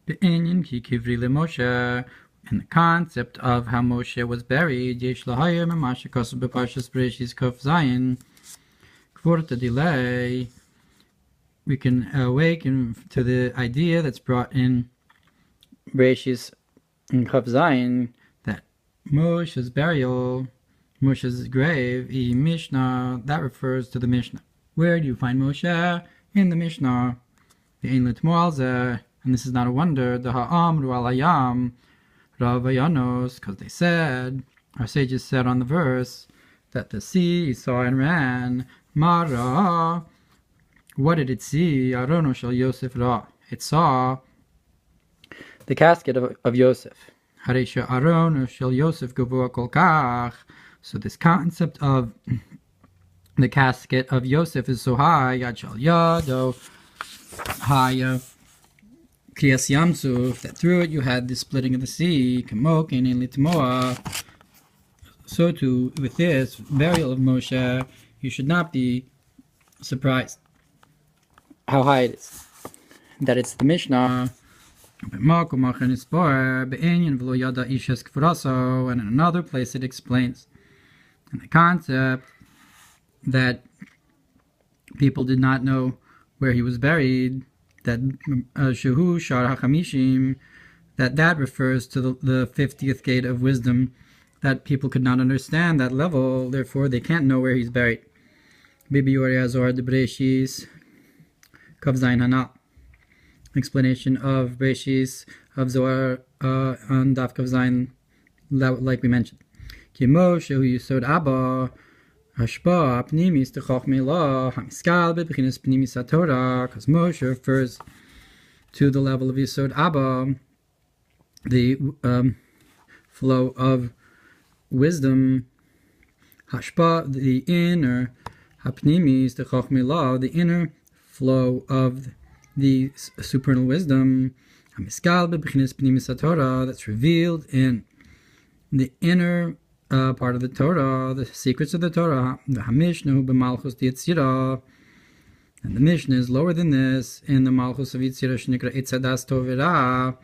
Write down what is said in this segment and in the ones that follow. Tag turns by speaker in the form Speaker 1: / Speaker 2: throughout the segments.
Speaker 1: Be'inyan ki kivri leMoshe, in the concept of how Moshe was buried, yesh lahayir mamash kosu b'parshas Bereshis Kuf Zayin, kvorta delay. We can awaken to the idea that's brought in Bereshis in Kuf Zayin that Moshe's burial, Moshe's grave, Mishnah, that refers to the Mishnah. Where do you find Moshe? In the Mishnah. And this is not a wonder, the ha'amru al hayam ravayanos, because they said, our sages said on the verse, that the sea saw and ran. Mara, what did it see? Arono shel Yosef ra. It saw the casket of Yosef. Haresha arono shel Yosef gavua kol kach. So this concept of the casket of Yosef is so high, yad shel yado, high, Kriyas Yamsuf, that through it you had the splitting of the sea, Kamokin and Litmoa. So too, with this burial of Moshe, you should not be surprised how high it is. That it's the Mishnah, and in another place it explains in the concept that people did not know where he was buried, that Shehu Shar HaChamishim, that refers to the 50th gate of wisdom, that people could not understand that level, therefore they can't know where he's buried. Bibi Yoria Zohar de Bereshis Kav Zayin Hana. Explanation of Bereshis of Zohar on Daf Kav Zayin, like we mentioned. Kimo Shehu Yisod Abba Hashpa Pnimis Techachmei La Hamiskal Bebechinas Pnimis Hatorah, because Moshe refers to the level of Yisod Abba, the flow of wisdom. Hashpa, the inner, Hapnimis Techachmei La, the inner flow of the supernal wisdom. Hamiskal Bebechinas Pnimis Hatorah, that's revealed in the inner part of the Torah, the secrets of the Torah, the Hamishnu b'malchus Yitzira, and the Mishnah is lower than this in the Malchus of Yitzira Shnikra Etzadas Tovera,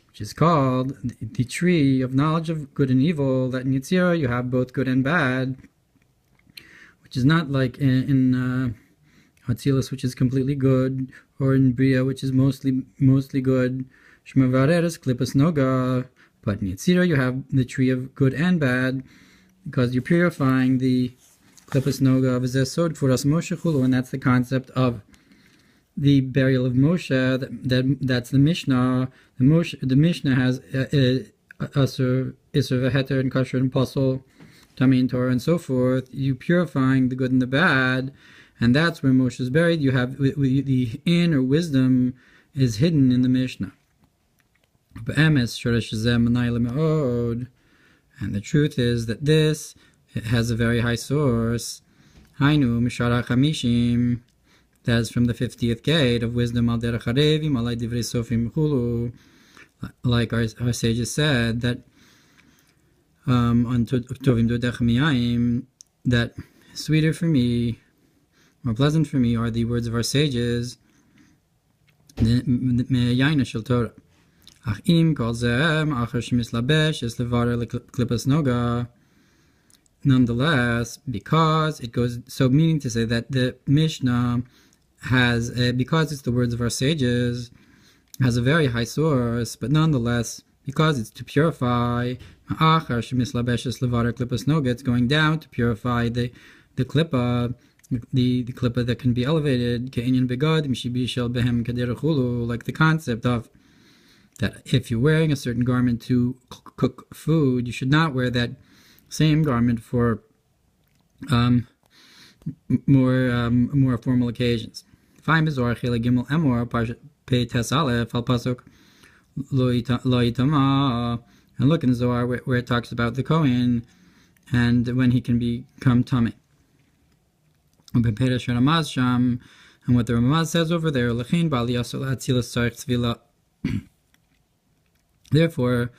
Speaker 1: which is called the tree of knowledge of good and evil. That in Yitzira you have both good and bad, which is not like in Hatzilus, which is completely good, or in Bria, which is mostly good. Shmavareres Klippas Noga. But in Yitzira you have the tree of good and bad, because you're purifying the Klippas Noga of Zesod for us Moshe Chulu, and that's the concept of the burial of Moshe. That's the Mishnah. The Mishnah has Asur, Isur, Veheter, and Kasher, and Puzzle, Tami, and Torah, and so forth. You purifying the good and the bad, and that's where Moshe is buried. You have the inner wisdom is hidden in the Mishnah. And the truth is that this has a very high source. Hainu Mishara Chamishim, that is from the 50th gate of wisdom. Al derech harevim alai divrei sofim chulu, like our sages said, that on Tovim Dodech Miyayim, that sweeter for me, more pleasant for me, are the words of our sages, Me'ayayna shel Torah. Nonetheless, because it goes, so meaning to say that the Mishnah has, because it's the words of our sages, has a very high source, but nonetheless, because it's to purify, it's going down to purify the klippa, the klippa that can be elevated, like the concept of that if you're wearing a certain garment to cook food, you should not wear that same garment for more formal occasions. And look in Zohar where it talks about the Kohen and when he can become Tameh. And what the Ramaz says over there, therefore,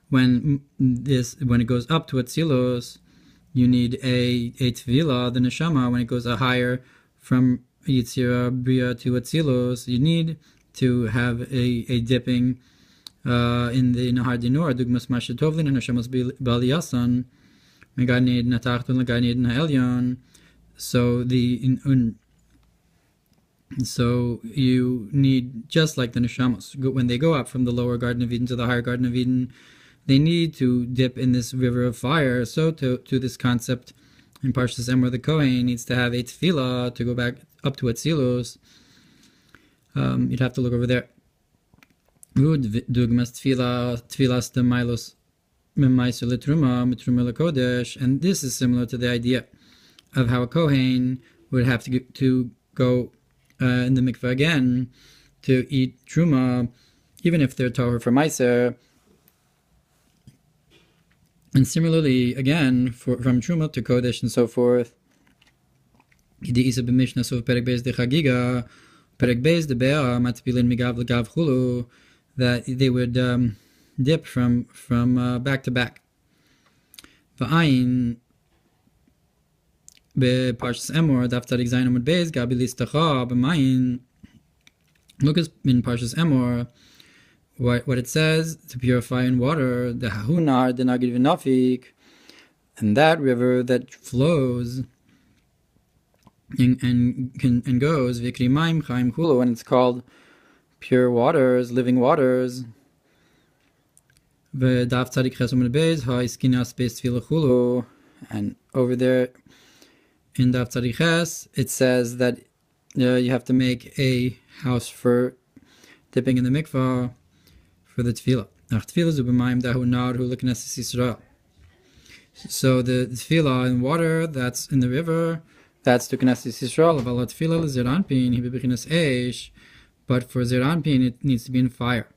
Speaker 1: when it goes up to Atzilos, you need a Tvila, the Neshama. When it goes higher from Yitzira Bria to Atzilos, you need to have a dipping in the Nahar Dinur, Dugmas Mashatovlin and Shemos Baliyasan, Megan Eden Natachton, Megan Eden Elyon. So you need, just like the Neshamos, when they go up from the lower Garden of Eden to the higher Garden of Eden, they need to dip in this river of fire. So to this concept in Parshas Emor, the Kohen needs to have a tefillah to go back up to Atzilus. You'd have to look over there. Dugmas tefillas de milos memaisu letruma mitruma lekodesh, and this is similar to the idea of how a Kohen would have to go in the mikveh again to eat truma, even if they're toher for meiser. And similarly, again, from truma to kodesh and so forth. That they would dip from back to back. V'ayin beParshas Emor daf Tzadik Zayin Amud Beis Gabi Listacha b'Mayin. Look in Parshas Emor what it says to purify in water. The Hahunar denagid v'nafik, and that river that flows and goes Vikri Maim Chaim Chulu, and it's called pure waters, living waters. V'daf Tzadik Ches Amud Beis ha'Iskinas Beis Tefillah Chulu, and over there in Daf Tzadik Ches, it says that you have to make a house for dipping in the mikvah for the tefillah. So the tefillah in water, that's in the river, that's to Knesset Yisrael. But for Zeranpin, it needs to be in fire.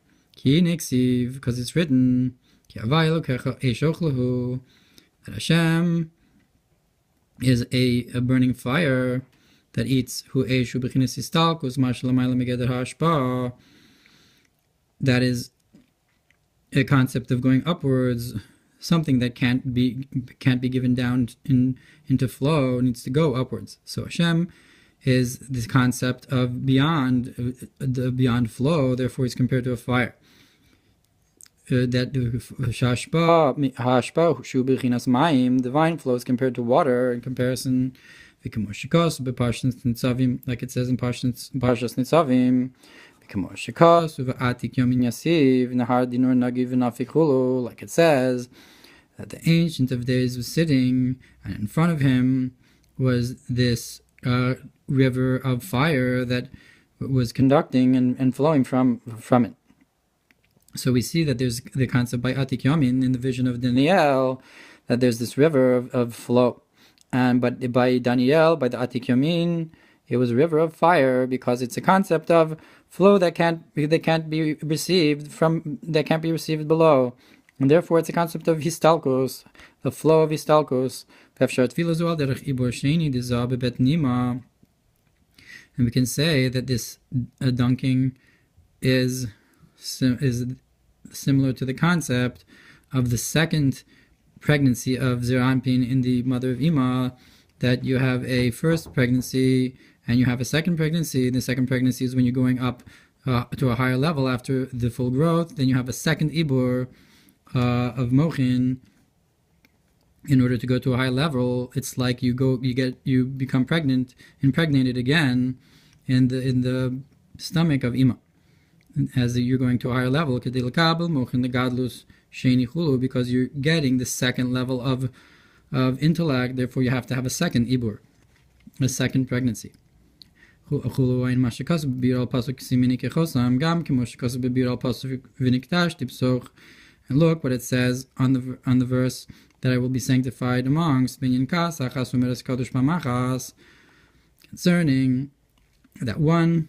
Speaker 1: Because it's written that Hashem is a burning fire that eats that is a concept of going upwards, something that can't be given down into flow, needs to go upwards. So Hashem is this concept of beyond flow, therefore he's compared to a fire. That divine flow is compared to water in comparison. Like it says in Parshas Nitzavim, like it says that the Ancient of Days was sitting, and in front of him was this river of fire that was conducting and flowing from it. So we see that there's the concept by Atik Yamin in the vision of Daniel, that there's this river of flow. But by Daniel, by the Atik Yamin, it was a river of fire, because it's a concept of flow that can't be received below. And therefore it's a concept of histalkos, the flow of histalkos. And we can say that this dunking is similar to the concept of the second pregnancy of Zeranpin in the mother of Ima, that you have a first pregnancy and you have a second pregnancy. The second pregnancy is when you're going up to a higher level after the full growth. Then you have a second ibur of mochin. In order to go to a high level, it's like you become impregnated again in the stomach of Ima, as you're going to a higher level, because you're getting the second level of intellect. Therefore you have to have a second ibur, a second pregnancy. And look what it says on the verse, that I will be sanctified amongst concerning that one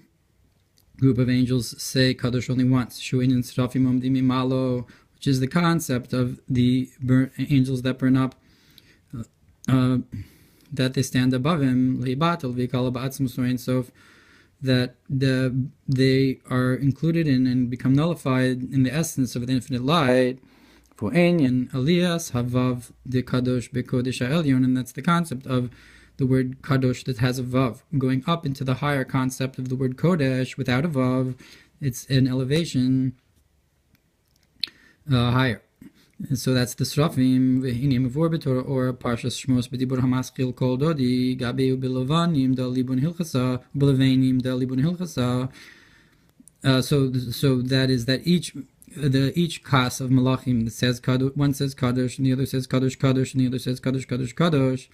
Speaker 1: group of angels say Kadosh only once, which is the concept of the angels that burn up, that they stand above him, that they are included in and become nullified in the essence of the infinite light. And that's the concept of the word kadosh that has a vav, going up into the higher concept of the word kodesh without a vav. It's an elevation higher. And so that's the Srafim, V'hinim Mavor B'Torah, or Parshas Shemos B'dibur HaMaschil Kol Dodi, Gabeu B'Lovanim Da Libun Hilchasa, B'Levanim Da Libun Hilchasa. So that is that each kas of Malachim that says Kadosh, one says Kadosh, and the other says Kadosh Kadosh, and the other says Kadosh Kadosh Kadosh.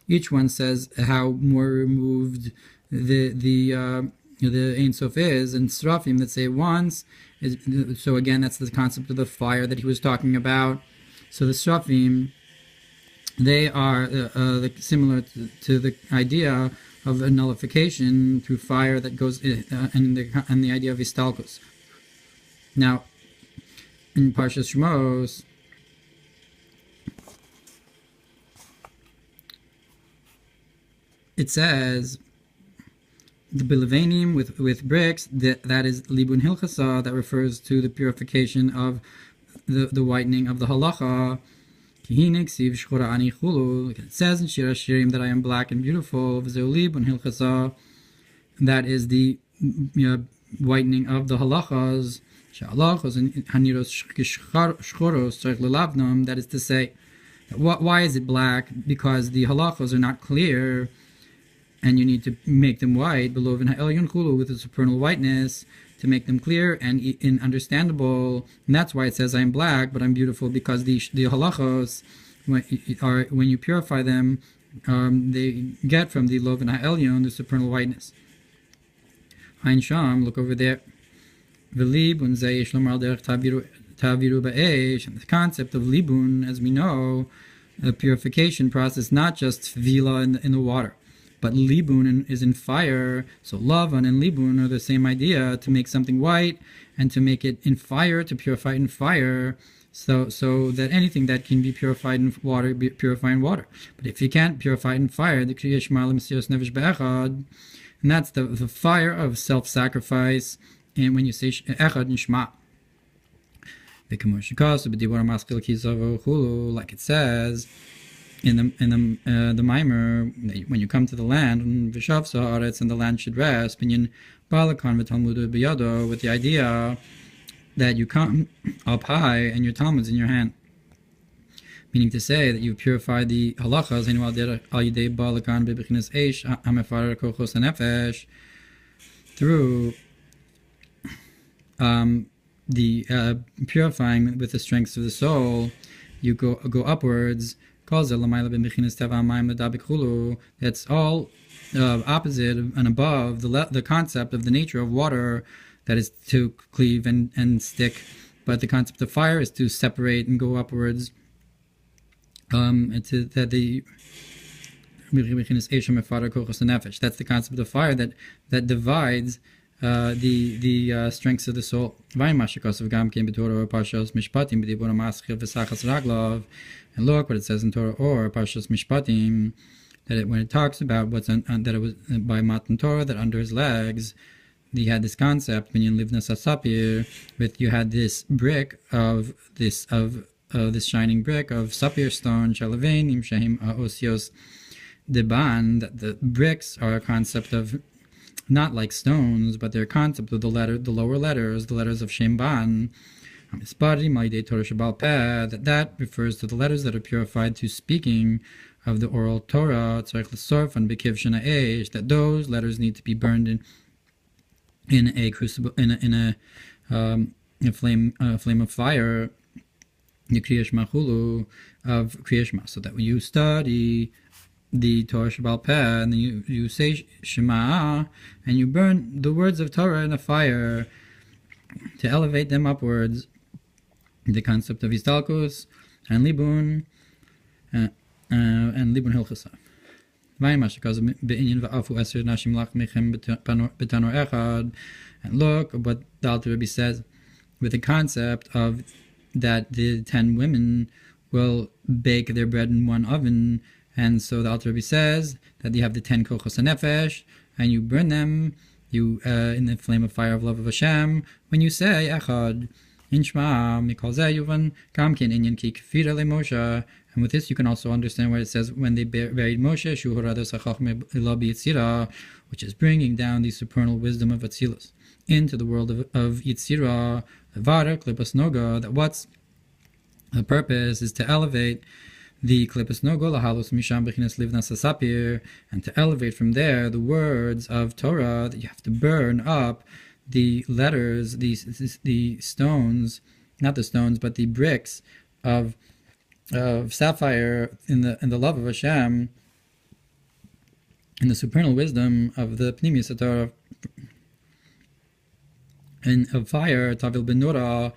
Speaker 1: Each one says how more removed the Ein Sof is, and Srafim that say once is, so again that's the concept of the fire that he was talking about. So the Srafim, they are similar to the idea of a nullification through fire that goes and the idea of Istalkus. Now in Parshas Shemos, it says the Bilevanim with bricks, that is Libun Hilchasa, that refers to the purification of the whitening of the halacha. It says in Shir Hashirim that I am black and beautiful. Libun Hilchasa, that is the whitening of the halachas. That is to say, why is it black? Because the halachas are not clear, and you need to make them white, below with a supernal whiteness, to make them clear and understandable. And that's why it says I'm black, but I'm beautiful, because the halachos, when you purify them, they get from the Lov and Ha'elyon, the supernal whiteness. Ein Sham, look over there. V'libun zeh shlomar derech taviru ba'esh. And the concept of libun, as we know, a purification process, not just vila in the water, but libun is in fire. So lavan and libun are the same idea, to make something white and to make it in fire, to purify it in fire, so that anything that can be purified in water, be purified in water. But if you can't purify it in fire, the kriya shema l'mesiras nefesh be'echad, and that's the fire of self-sacrifice. And when you say echad in Shema, like it says in the Mamar, when you come to the land, and the land should rest, with the idea that you come up high and your Talmud's in your hand. Meaning to say that you purify the halachas through the purifying with the strengths of the soul. You go upwards. That's all opposite and above the concept of the nature of water, that is to cleave and stick, but the concept of fire is to separate and go upwards. That's the concept of fire that divides the strengths of the soul. And look what it says in Torah or Parshas Mishpatim, that when it talks about that it was by Matan Torah, that under his legs he had this concept, minyan livnas sapir, with you had this brick of this shining brick of sapir stone, shalavenim shahim osios deban, that the bricks are a concept of, not like stones, but they're a concept of the lower letters, the letters of Shem Ban. That refers to the letters that are purified to speaking of the oral Torah. That those letters need to be burned in a crucible, in a flame of fire, the Kriya Shema Chulu of Kriya Shema, so that when you study the Torah Shabbal Peh, and then you say Shema, and you burn the words of Torah in a fire to elevate them upwards. The concept of Istalkus and Libun and Libun Hilchasa. And look what the Alter Rebbe says with the concept of that the 10 women will bake their bread in one oven. And so the Alter Rebbe says that you have the 10 kochos hanefesh, and you burn them in the flame of fire of love of Hashem. When you say echad in Shema, mikol zeh yuvan gam ken inyan ki kfira le Moshe, and with this you can also understand what it says when they buried Moshe, shu horadas hachachme ila b'yitzira, which is bringing down the supernal wisdom of Atzilus into the world of Yitzira, Vara, Klipas Noga, that what's The purpose is to elevate the klipas nogo lahalos misham bechinas livnas asapir, and to elevate from there the words of Torah, that you have to burn up the letters, the stones, not the stones, but the bricks of sapphire in the love of Hashem, in the supernal wisdom of the Pnimius Hatorah, and of fire, Tavil Benura,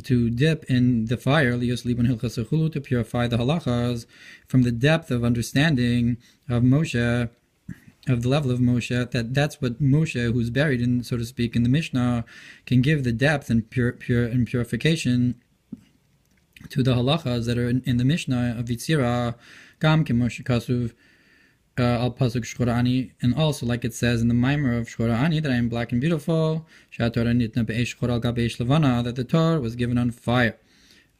Speaker 1: to dip in the fire, Lios Libon Hilchas Echulu, to purify the halachas from the depth of understanding of Moshe, of the level of Moshe. That's what Moshe, who's buried in, so to speak, in the Mishnah, can give the depth and purification to the halachas that are in the Mishnah of Yitzira, Gam Ke Moshe Kasuv al pasuk shchorani, and also like it says in the Mamar of shchorani, that I am black and beautiful, Hatorah nitna be'esh shchor al gabe esh levana, that the Torah was given on fire,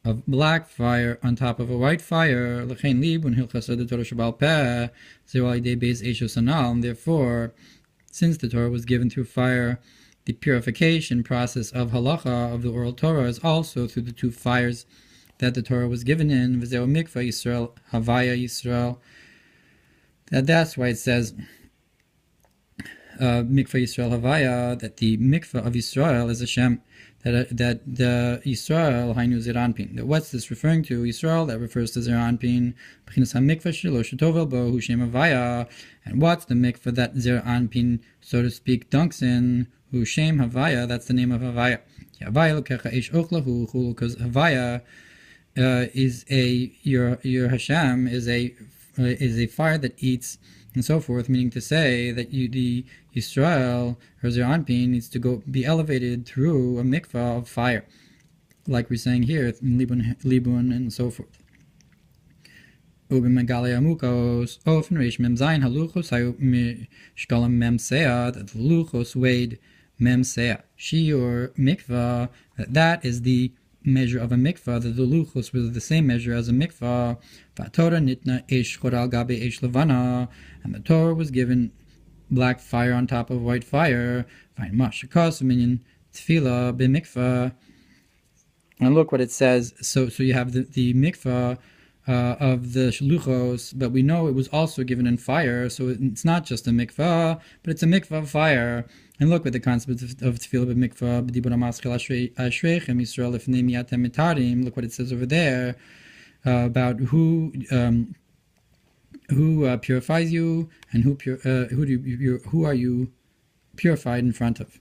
Speaker 1: of black fire on top of a white fire, l'chein lib when hilchas the Torah shabal peh zero alidei beis esh sanal, and therefore, since the Torah was given through fire, the purification process of halacha of the oral Torah is also through the two fires that the Torah was given in, v'zeo mikvah Yisrael havaya Yisrael. That's why it says mikvah Yisrael havaya, that the mikvah of Yisrael is Hashem, that the Yisrael hainu zir anpin. That what's this referring to? Yisrael, that refers to zir anpin. B'chinas hamikvah shelo shetovel bo hu shem havaya. And what's the mikvah that zir anpin, so to speak, dunks in? Hu shem havaya, that's the name of havaya. Havaya lokecha ish ochlahu chulu, because havaya is your Hashem is a fire that eats, and so forth, meaning to say that the Yisrael, or Zir Anpin, needs to be elevated through a mikvah of fire, like we're saying here, in Libun, and so forth. Ubimegalei amukos, often reish mem zayin haluchos hayu mishkalam mem seah, that the luchos weighed mem seah. Shiur mikvah, that is the measure of a mikvah, that the luchos were the same measure as a mikvah. Hatorah nitna esh chor al gabe esh levana, and the Torah was given black fire on top of white fire. Find mashakos minyan tefillah b'mikvah. And look what it says. So you have the mikvah of the luchos, but we know it was also given in fire. So it's not just a mikvah, but it's a mikvah of fire. And look at the concept of tefillah b'mikvah, b'dibur hamaschil ashreichem Yisrael lifnei miyatem mitarim. Look what it says over there about who purifies you, and who are you purified in front of.